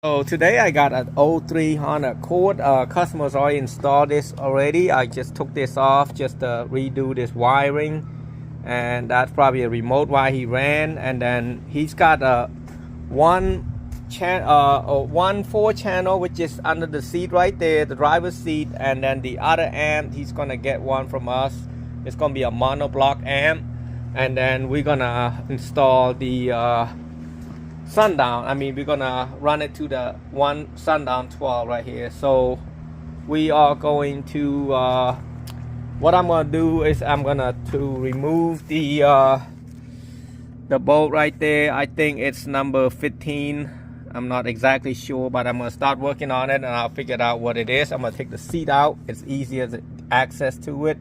So today I got an 03 Honda Accord. Customers already installed this already. I just took this off just to redo this wiring, and that's probably a remote wire he ran. And then he's got a one 4-channel which is under the seat right there, the driver's seat, and then the other amp he's gonna get one from us. It's gonna be a monoblock amp, and then we're gonna install the sundown. We're gonna run it to the one sundown 12 right here. So we are going to what I'm gonna do is I'm gonna remove the bolt right there. I think it's number 15. I'm not exactly sure, but I'm gonna start working on it and I'll figure out what it is. I'm gonna take the seat out. It's easier to access to it.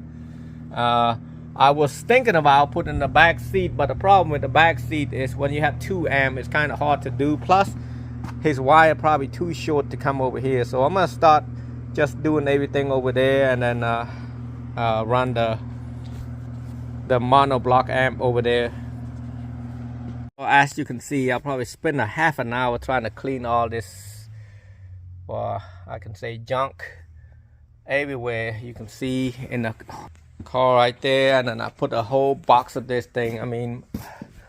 I was thinking about putting the back seat, but the problem with the back seat is when you have 2 amp, it's kind of hard to do. Plus, his wire probably too short to come over here. So I'm gonna start just doing everything over there, and then run the monoblock amp over there. Well, as you can see, I'll probably spend a half an hour trying to clean all this, well, I can say junk everywhere. You can see in the car right there, and then I put a whole box of this thing.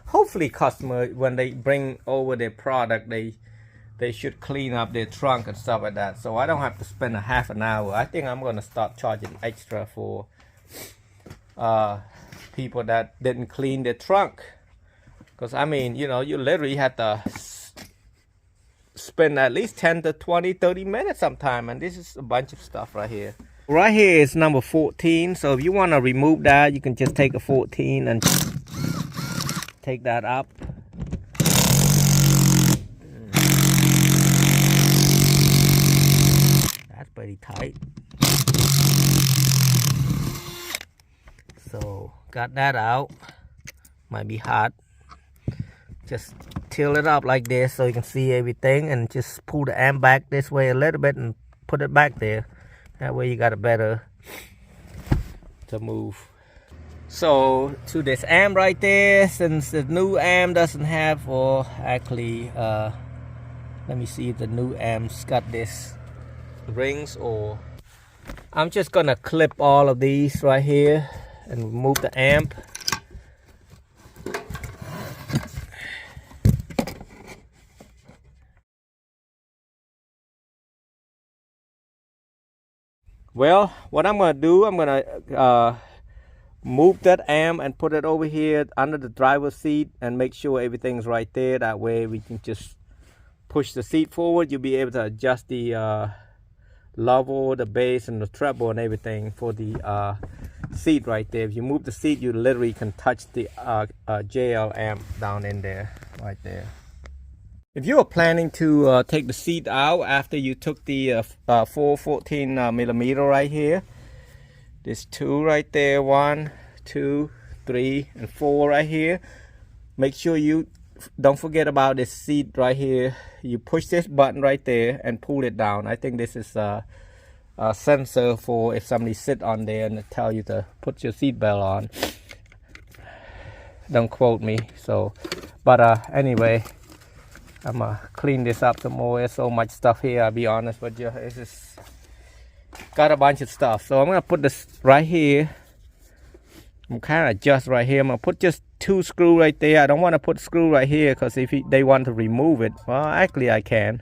Hopefully customer, when they bring over their product, they should clean up their trunk and stuff like that, so I don't have to spend a half an hour. I think I'm gonna start charging extra for people that didn't clean their trunk, because you literally have to spend at least 10 to 20 30 minutes sometime, and this is a bunch of stuff right here. Right here is number 14, so if you want to remove that, you can just take a 14 and take that up. That's pretty tight. So got that out. Might be hot. Just tilt it up like this so you can see everything, and just pull the amp back this way a little bit and put it back there. That way you got a better to move. So to this amp right there, since the new amp doesn't have, or actually let me see if the new amp's got this rings, or I'm just gonna clip all of these right here and remove the amp. Well, what I'm gonna do, I'm gonna move that amp and put it over here under the driver's seat and make sure everything's right there. That way we can just push the seat forward. You'll be able to adjust the level, the bass, and the treble and everything for the seat right there. If you move the seat, you literally can touch the JL amp down in there, right there. If you are planning to take the seat out after you took the 414 millimeter right here, there's 2 right there, 1, 2, 3, and 4 right here. Make sure you don't forget about this seat right here. You push this button right there and pull it down. I think this is a sensor for if somebody sit on there and tell you to put your seat belt on. Don't quote me. So, but anyway, I'm gonna clean this up some more. There's so much stuff here, I'll be honest with you. It's just got a bunch of stuff. So I'm gonna put this right here. I'm kind of adjust right here. I'm gonna put just 2 screws right there. I don't want to put screw right here, because if they want to remove it, well, actually I can.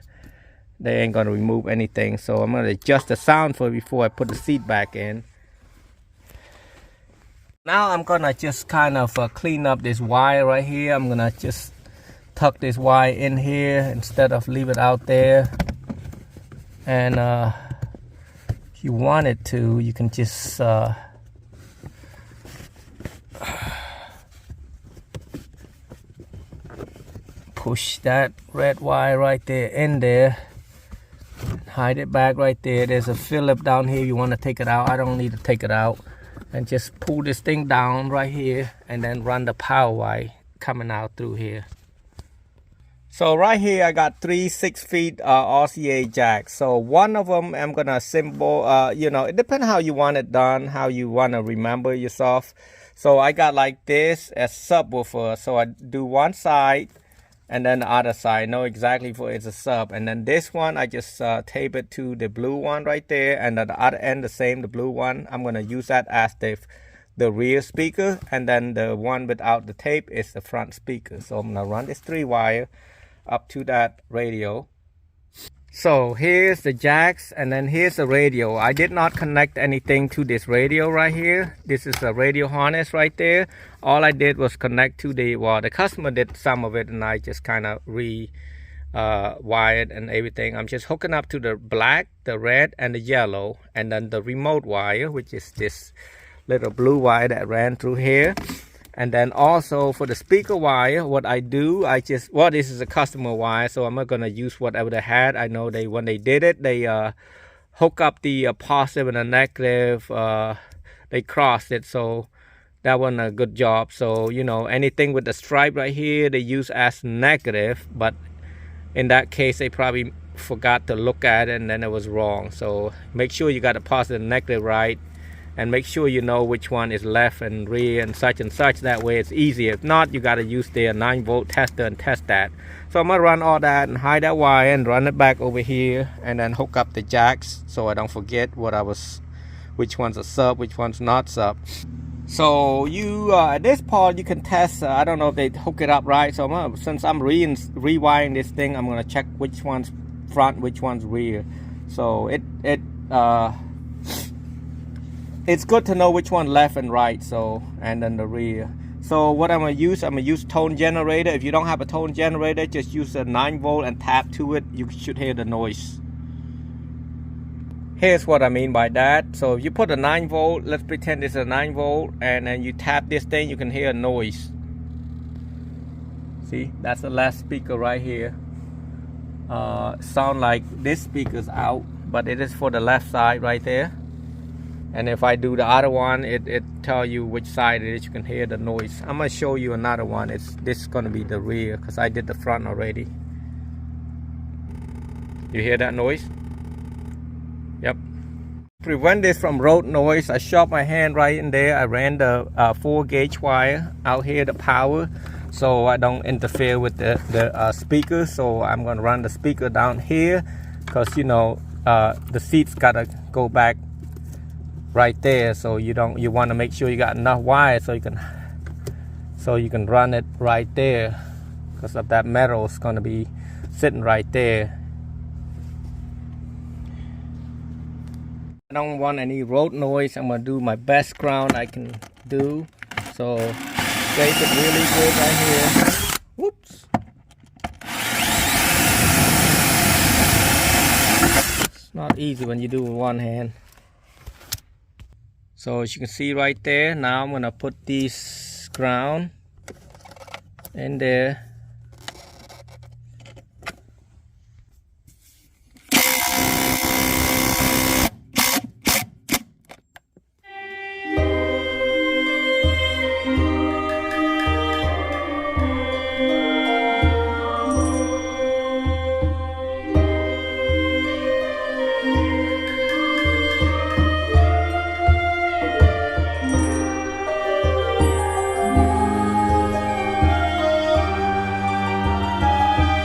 They ain't gonna remove anything. So I'm gonna adjust the sound for it before I put the seat back in. Now I'm gonna just kind of clean up this wire right here. I'm gonna just tuck this wire in here instead of leave it out there. And if you wanted to, you can just push that red wire right there in there, hide it back right there. There's a Phillip down here. You want to take it out. I don't need to take it out. And just pull this thing down right here, and then run the power wire coming out through here. So right here I got 3 6-feet RCA jacks. So one of them I'm gonna assemble, it depends how you want it done, how you want to remember yourself. So I got like this as subwoofer. So I do one side, and then the other side, know exactly for it's a sub. And then this one, I just tape it to the blue one right there, and at the other end the same, the blue one, I'm gonna use that as the rear speaker, and then the one without the tape is the front speaker. So I'm gonna run this 3-wire up to that radio. So here's the jacks, and then here's the radio. I did not connect anything to this radio right here. This is a radio harness right there. All I did was connect to the, well, the customer did some of it, and I just kind of wired and everything. I'm just hooking up to the black, the red, and the yellow, and then the remote wire, which is this little blue wire that ran through here. And then also for the speaker wire, what I do, I just, well, this is a customer wire, so I'm not gonna use whatever they had. I know they, when they did it, they hook up the positive and the negative, they crossed it, so that wasn't a good job. So, you know, anything with the stripe right here, they use as negative, but in that case, they probably forgot to look at it, and then it was wrong. So make sure you got the positive and negative right, and make sure you know which one is left and rear and such. That way it's easy. If not, you got to use their 9-volt tester and test that. So I'm gonna run all that and hide that wire and run it back over here, and then hook up the jacks so I don't forget which one's a sub, which one's not sub. So you at this part you can test. I don't know if they hook it up right. So since I'm rewiring this thing, I'm gonna check which one's front, which one's rear. So it's good to know which one left and right, so, and then the rear. So what I'm gonna use tone generator. If you don't have a tone generator, just use a 9-volt and tap to it. You should hear the noise. Here's what I mean by that. So if you put a 9-volt, let's pretend it's a 9-volt, and then you tap this thing, you can hear a noise. See, that's the last speaker right here. Sound like this speaker's out, but it is for the left side right there. And if I do the other one, it tell you which side it is. You can hear the noise. I'm gonna show you another one. This is gonna be the rear, because I did the front already. You hear that noise? Yep. Prevent this from road noise, I shoved my hand right in there. I ran the 4-gauge wire out here, the power, so I don't interfere with the speaker. So I'm gonna run the speaker down here, because you know the seats gotta go back right there, so you want to make sure you got enough wire so you can run it right there, because of that metal is going to be sitting right there. I don't want any road noise. I'm going to do my best ground I can do, so scrape it really good right here. Whoops. It's not easy when you do with one hand. So as you can see right there, now I'm gonna put this ground in there.